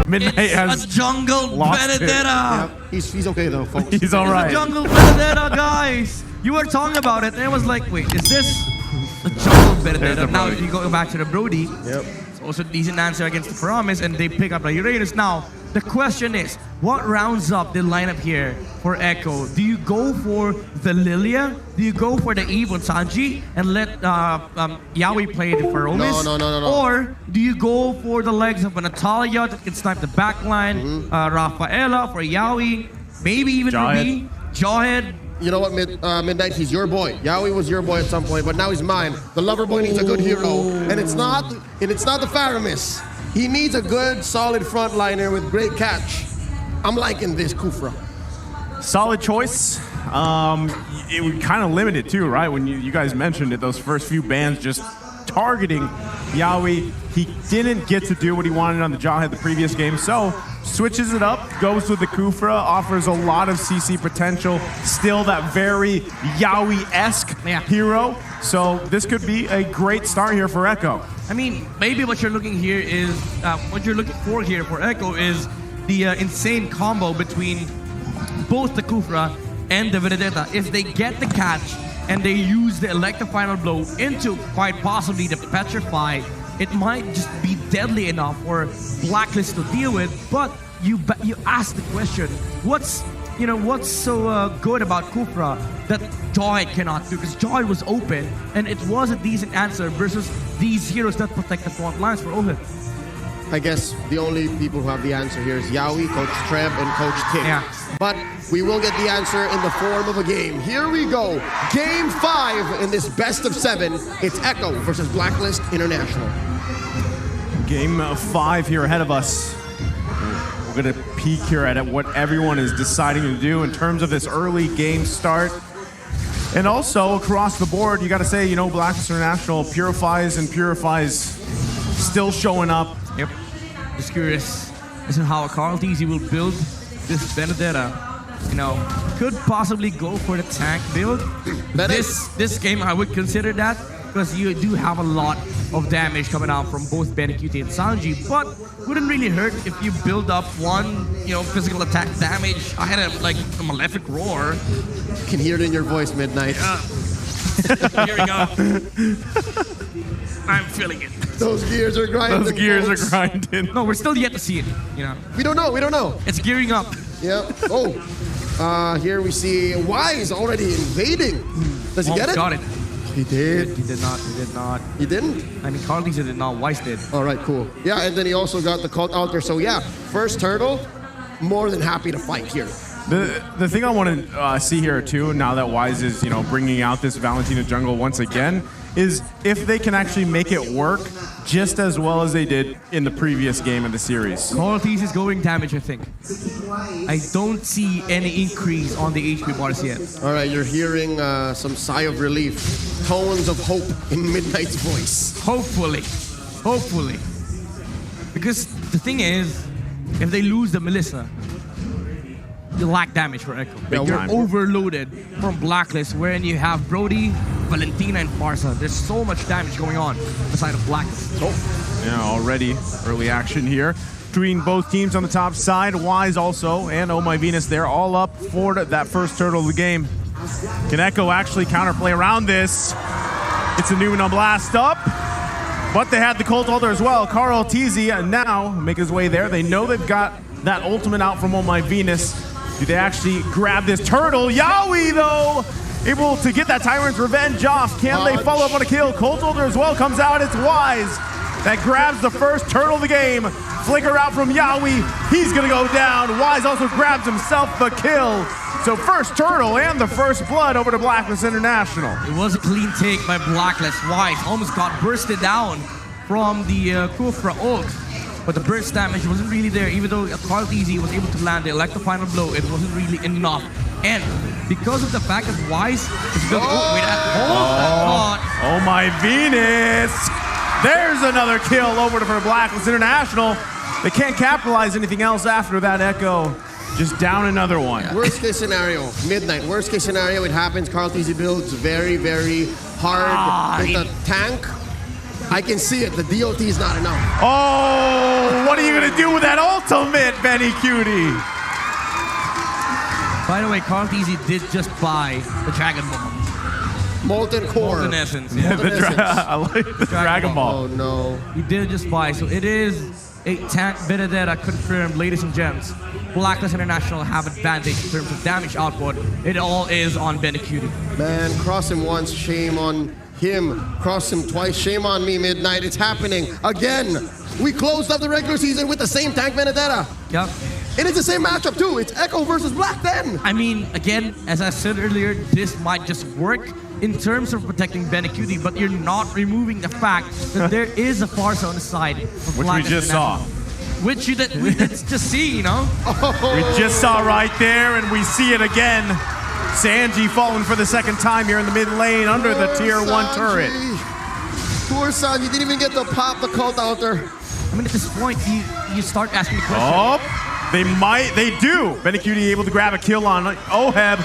Midnight has a jungle Benedetta. Yep. He's okay though, folks. He's all right. It's a jungle Benedetta, guys. You were talking about it, and it was like, wait, is this a jungle Benedetta? Now you go back to the Brody. Yep. It's also a decent answer against the Promise, and they pick up the Uranus. Now, the question is, what rounds up the lineup here for Echo? Do you go for the Lilia? Do you go for the Eve on Sanji and let Yaoi play the Promise? No. Or do you go for the legs of a Natalia that can snipe the backline, Rafaela for Yaoi, maybe even Ruby, Jawhead? You know what, Midnight, he's your boy. Yaoi was your boy at some point, but now he's mine. The lover boy needs a good hero, and it's not the Faramis. He needs a good, solid frontliner with great catch. I'm liking this Kufra. Solid choice. It was kind of limited too, right? When you guys mentioned it, those first few bans just targeting Yaoi. He didn't get to do what he wanted on the Jawhead the previous game, so switches it up, goes with the Kufra, offers a lot of CC potential, still that very Yaoi-esque hero. So this could be a great start here for Echo. I mean, maybe what you're looking here is, what you're looking for here for Echo is the insane combo between both the Kufra and the Vendetta. If they get the catch and they use the Electro Final Blow into quite possibly the Petrify, it might just be deadly enough for Blacklist to deal with. But you ask the question, what's so good about Kufra that Joy cannot do? Because Joy was open, and it was a decent answer versus these heroes that protect the front lines for Ohid. I guess the only people who have the answer here is Yaoi, Coach Treb, and Coach King. Yeah. But we will get the answer in the form of a game. Here we go. Game 5 in this best of 7. It's Echo versus Blacklist International. Game 5 here ahead of us. We're going to peek here at what everyone is deciding to do in terms of this early game start. And also across the board, you got to say, Blacklist International purifies still showing up. Yep. Just curious as to how Carl TZ will build this Benedetta. Could possibly go for the tank build. This game, I would consider that, because you do have a lot of damage coming out from both Benecute and Sanji, but wouldn't really hurt if you build up one, physical attack damage. I had a Malefic Roar. You can hear it in your voice, Midnight. Here we go. I'm feeling it. Those gears are grinding. Those gears are grinding. No, we're still yet to see it. We don't know. It's gearing up. Yeah. Oh. Here we see Wise already invading. Does he get it? Got it. He did. He did not. He didn't? I mean, Carl TZ did not. Wise did. All right, cool. Yeah, and then he also got the cult out there. So yeah, first turtle, more than happy to fight here. The thing I want to see here too, now that Wise is bringing out this Valentina jungle once again, is if they can actually make it work just as well as they did in the previous game of the series. Carl TZ is going damage, I think. I don't see any increase on the HP bars yet. All right, you're hearing some sigh of relief, tones of hope in Midnight's voice. Hopefully. Because the thing is, if they lose the Melissa, you lack damage for Echo. You're overloaded from Blacklist, wherein you have Brody, Valentina, and Farsa. There's so much damage going on beside of Blacklist. Yeah, already early action here between both teams on the top side. Wise also and Oh My Venus, they're all up for that first turtle of the game. Can Echo actually counterplay around this? It's a Newman on blast up, but they had the Colt Altar as well. Carl TZ now make his way there. They know they've got that ultimate out from Oh My Venus. Do they actually grab this turtle? Yaoi, though, able to get that Tyrant's Revenge off. Can they follow up on a kill? Colt Holder as well comes out. It's Wise that grabs the first turtle of the game. Flicker out from Yaoi. He's going to go down. Wise also grabs himself the kill. So first turtle and the first blood over to Blacklist International. It was a clean take by Blacklist. Wise almost got bursted down from the Kufra ult. But the burst damage wasn't really there. Even though Carl TZ was able to land the Electro Final Blow, it wasn't really enough. And because of the fact that Wise is building... Oh My Venus! There's another kill over for Blacklist International. They can't capitalize anything else after that Echo. Just down another one. Worst case scenario, midnight. Worst case scenario, it happens. Carl Tizzy builds very, very hard with the tank. I can see it. The DOT is not enough. Oh, what are you going to do with that ultimate, Benny Cutie? By the way, Carl Tizzy did just buy the Dragon Ball. Molten Core. Molten Essence. Yeah. I like the Dragon Ball. Oh, no. He did just buy. So it is a tank Benedetta confirmed, ladies and gents. Blacklist International have advantage in terms of damage output. It all is on Benny Cutie. Man, cross him once, shame on him. Cross him twice, shame on me, Midnight. It's happening again. We closed up the regular season with the same tank Benedetta. Yep. And it's the same matchup too. It's Echo versus Black then. I mean, again, as I said earlier, this might just work in terms of protecting Benny Cutie, but you're not removing the fact that there is a farce on the side of Which we just saw. Which we did just see, you know? We just saw right there, and we see it again. Sanji falling for the second time here in the mid lane under the tier 1 turret. Poor Sanji didn't even get to pop the cult altar. I mean, at this point, you start asking the question. Oh, they do. Benny Cutie able to grab a kill on Oheb.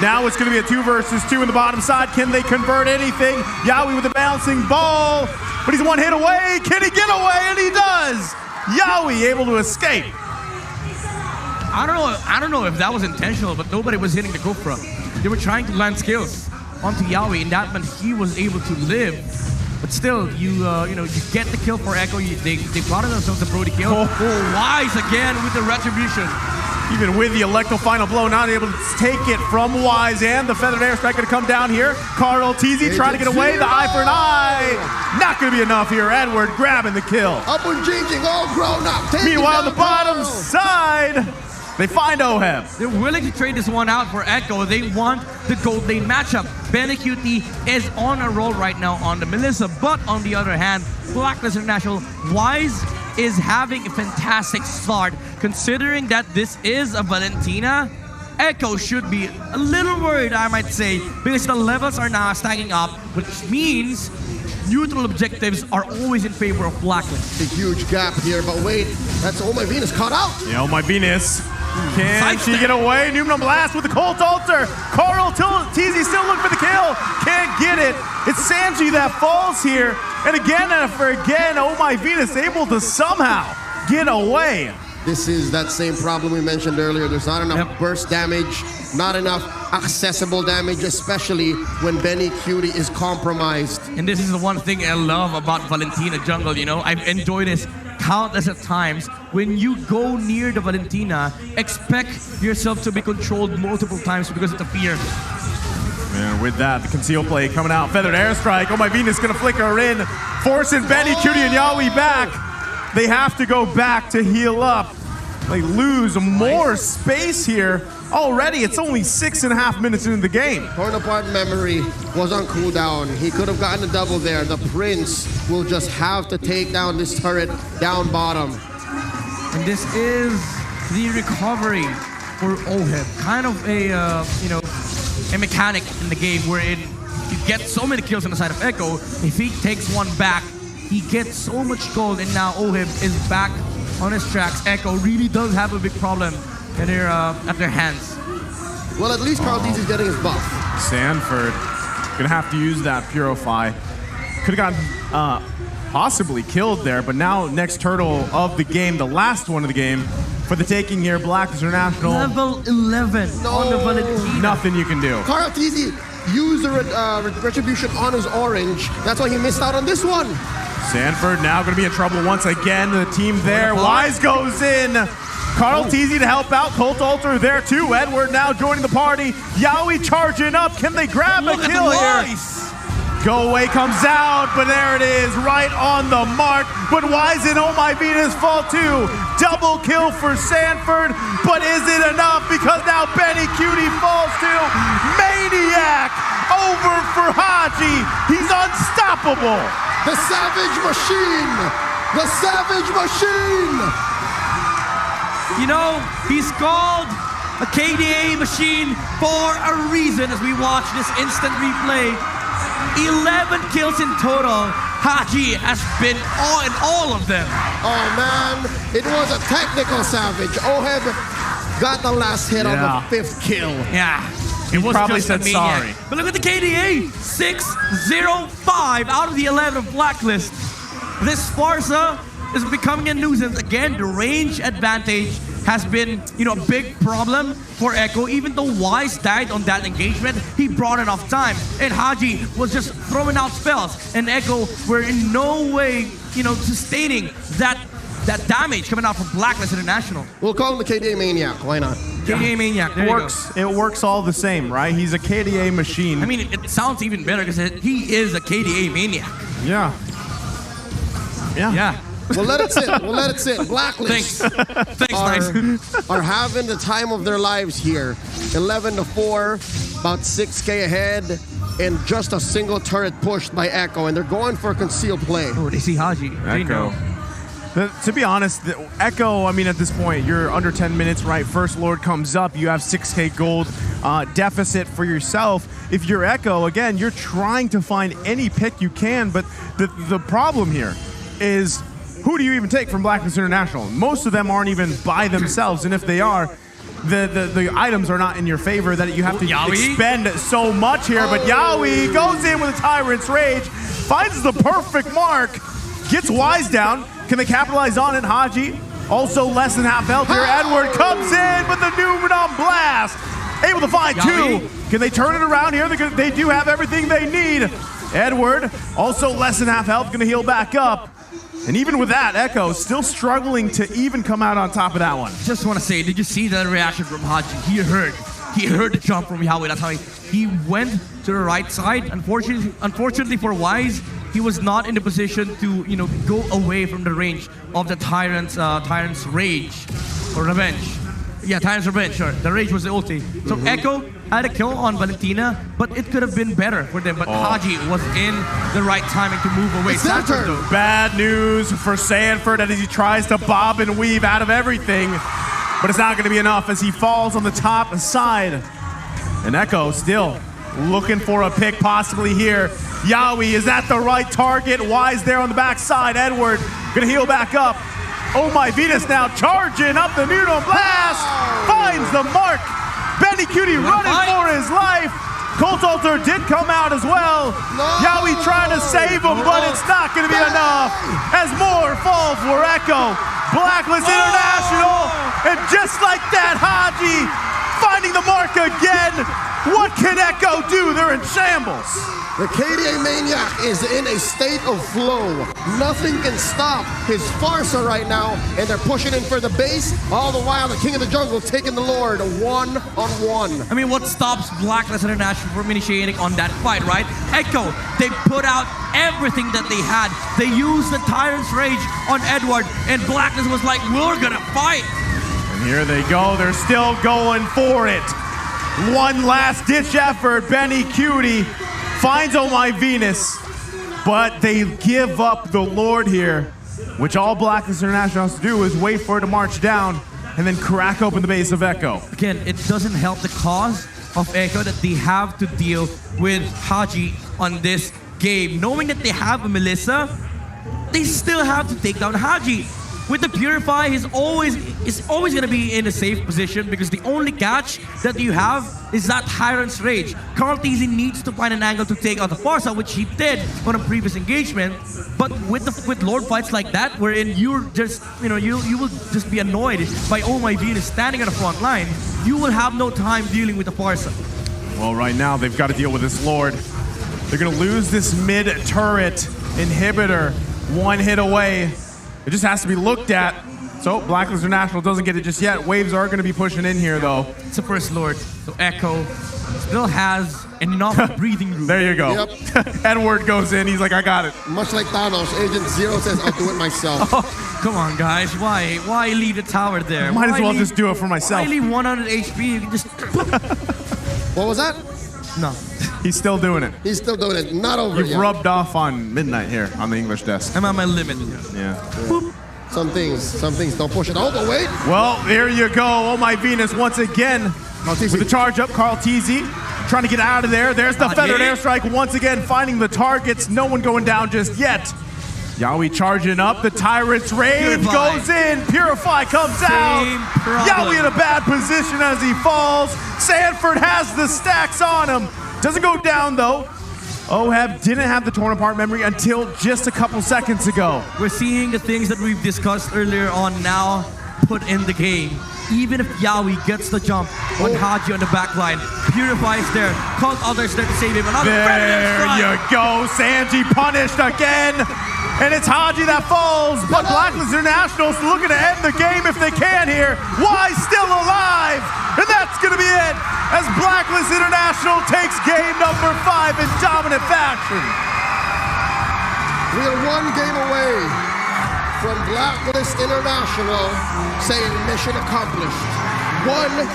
Now it's going to be a 2 versus 2 in the bottom side. Can they convert anything? Yaoi with the bouncing ball, but he's one hit away. Can he get away? And he does. Yaoi able to escape. I don't know if that was intentional, but nobody was hitting the Gofra. They were trying to land skills onto Yaoi, and that meant he was able to live. But still, you get the kill for Echo. They brought themselves a Brody kill. Wise again with the retribution. Even with the Electro final blow, not able to take it from Wise, and the feathered airstrike going to come down here. Carl Tizzy trying to get away. The eye for an eye. Not going to be enough here. Edward grabbing the kill. Up and changing, all grown up. Meanwhile, on the bottom side, they find Oheb. They're willing to trade this one out for Echo. They want the gold lane matchup. Benny Cutie is on a roll right now on the Melissa, but on the other hand, Blacklist International, Wise is having a fantastic start. Considering that this is a Valentina, Echo should be a little worried, I might say, because the levels are now stacking up, which means neutral objectives are always in favor of Blacklist. A huge gap here, but wait, that's Oh My Venus caught out. Yeah, Oh My Venus. Can she get away? Numenal Blast with the Colt Altar. Carl Tizzy still looking for the kill. Can't get it. It's Sanji that falls here. And again, Oh My Venus able to somehow get away. This is that same problem we mentioned earlier. There's not enough burst damage, not enough accessible damage, especially when Benny Cutie is compromised. And this is the one thing I love about Valentina jungle, you know? I've enjoyed this countless of times. When you go near the Valentina, expect yourself to be controlled multiple times because of the fear. And with that, the conceal play coming out. Feathered airstrike. Oh My Venus gonna flicker her in, forcing Benny Cutie and Yaoi back. They have to go back to heal up. They lose more space here. Already, it's only 6.5 minutes into the game. Torn apart memory was on cooldown. He could have gotten a double there. The Prince will just have to take down this turret down bottom. And this is the recovery for Oheb. Kind of a mechanic in the game wherein you get so many kills on the side of Echo. If he takes one back, he gets so much gold, and now Oheb is back on his tracks. Echo really does have a big problem at their hands. Well, at least Carl Tizzy is getting his buff. Sanford gonna have to use that Purify. Could have gotten possibly killed there, but now next turtle of the game, the last one of the game, for the taking here, Blacklist International. Level 11 on the Valentina. Nothing you can do. Carl Tizzy used the retribution on his orange. That's why he missed out on this one. Sanford now going to be in trouble once again. The team there. Wise goes in. Carl Tizzy to help out. Colt Altar there too. Edward now joining the party. Yaoi charging up. Can they grab a kill here? Go away comes out, but there it is, right on the mark. But Wise and Oh My Venus fall too. Double kill for Sanford, but is it enough? Because now Benny Cutie falls too. Maniac over for Haji. He's unstoppable. The Savage Machine! The Savage Machine! You know, he's called a KDA machine for a reason as we watch this instant replay. 11 kills in total. Haji has been in all of them. Oh man, it was a technical Savage. Oheb got the last hit on Yeah. the 5th kill. Yeah. It was probably just a said maniac. sorry. But look at the KDA. 6-0-5 out of the 11 of Blacklist. This Sparsa is becoming a nuisance. Again, the range advantage has been, a big problem for Echo. Even though Wise died on that engagement, he brought enough time. And Haji was just throwing out spells. And Echo were in no way, sustaining that damage coming out from Blacklist International. We'll call him the KDA Maniac. Why not? KDA Maniac, there you go. It works all the same, right? He's a KDA machine. I mean, it sounds even better because he is a KDA Maniac. Yeah. Yeah. We'll let it sit. We'll let it sit. Blacklist Thanks, nice. are having the time of their lives here. 11-4, about 6K ahead, and just a single turret pushed by Echo, and they're going for a concealed play. Oh, they see Haji. They know. To be honest, Echo, I mean, at this point, you're under 10 minutes, right? First Lord comes up. You have 6K gold deficit for yourself. If you're Echo, again, you're trying to find any pick you can, but the problem here is who do you even take from Blacklist International? Most of them aren't even by themselves, and if they are, the items are not in your favor that you have to expend so much here. But Yaoi goes in with a Tyrant's Rage, finds the perfect mark, gets Wise down. Can they capitalize on it? Haji, also less than half health here. Edward comes in with the Numenon Blast. Able to find two. Can they turn it around here? They do have everything they need. Edward, also less than half health, gonna heal back up. And even with that, Echo still struggling to even come out on top of that one. Just want to say, did you see the reaction from Haji? He heard the jump from Yahweh. That's how he went to the right side. Unfortunately for Wise, he was not in the position to, go away from the range of the Tyrant's Rage or Revenge. Yeah, Tyrant's Revenge, sure. The Rage was the ulti. So Echo had a kill on Valentina, but it could have been better for them. But Haji was in the right timing to move away. Sanford, though. Bad news for Sanford as he tries to bob and weave out of everything. But it's not going to be enough as he falls on the top side. And Echo still looking for a pick possibly here. Yaoi, is that the right target? Wise there on the backside. Edward gonna heal back up. Oh my Venus now charging up the Numenon Blast. Finds the mark. Benny Cutie running for his life. Colt Alter did come out as well. Yaoi trying to save him, but it's not gonna be enough. As more fall for Echo. Blacklist International. And just like that, Haji finding the mark again. What can Echo do? They're in shambles. the KDA Maniac is in a state of flow. Nothing can stop his Farsa right now, and they're pushing in for the base. All the while, the King of the Jungle taking the Lord one-on-one. I mean, what stops Blacklist International from initiating on that fight, right? Echo, they put out everything that they had. They used the Tyrant's Rage on Edward, and Blacklist was like, we're gonna fight. And here they go. They're still going for it. One last ditch effort. Benny Cutie finds Oh My Venus, but they give up the Lord here, which all Blacklist International has to do is wait for it to march down and then crack open the base of Echo. Again, it doesn't help the cause of Echo that they have to deal with Haji on this game. Knowing that they have a Melissa, they still have to take down Haji. With the Purify, he's always going to be in a safe position because the only catch that you have is that Tyrant's Rage. Carl Teasy needs to find an angle to take out the Farsa, which he did on a previous engagement. But with Lord fights like that, wherein you're just, you will just be annoyed by Oh My Venus standing at the front line, you will have no time dealing with the Farsa. Well, right now they've got to deal with this Lord. They're going to lose this mid-turret inhibitor. One hit away. It just has to be looked at. So Blacklist International doesn't get it just yet. Waves are going to be pushing in here, though. It's the first Lord, so Echo still has enough breathing room. There you go. Yep. Edward goes in. He's like, I got it. Much like Thanos, Agent Zero says, I'll do it myself. Oh, come on, guys. Why leave the tower there? Might as well just do it for myself. Why leave 100 HP? You can just... What was that? No. He's still doing it. He's still doing it. Not over You've yet. rubbed off on midnight here on the English desk. I'm at my limit. Yeah. Some things don't push it all the way. Well, there you go. Oh My Venus once again with the charge up. Carl Teasy trying to get out of there. There's the feathered airstrike once again, finding the targets. No one going down just yet. Yowie charging up. The Tyrant's Rage Purify. goes in. Purify comes out. Yowie in a bad position as he falls. Sanford has the stacks on him. Doesn't go down though. Oheb didn't have the torn apart memory until just a couple seconds ago. We're seeing the things that we've discussed earlier on now put in the game. Even if Yowie gets the jump on Haji on the back line, Purify's there, calls others there to save him. Another There you go. Sanji punished again. And it's Haji that falls. But Blacklist International's looking to end the game if they can here. Why still alive? And that's going to be it as Blacklist International takes game number 5 in dominant fashion. We are one game away from Blacklist International saying mission accomplished. One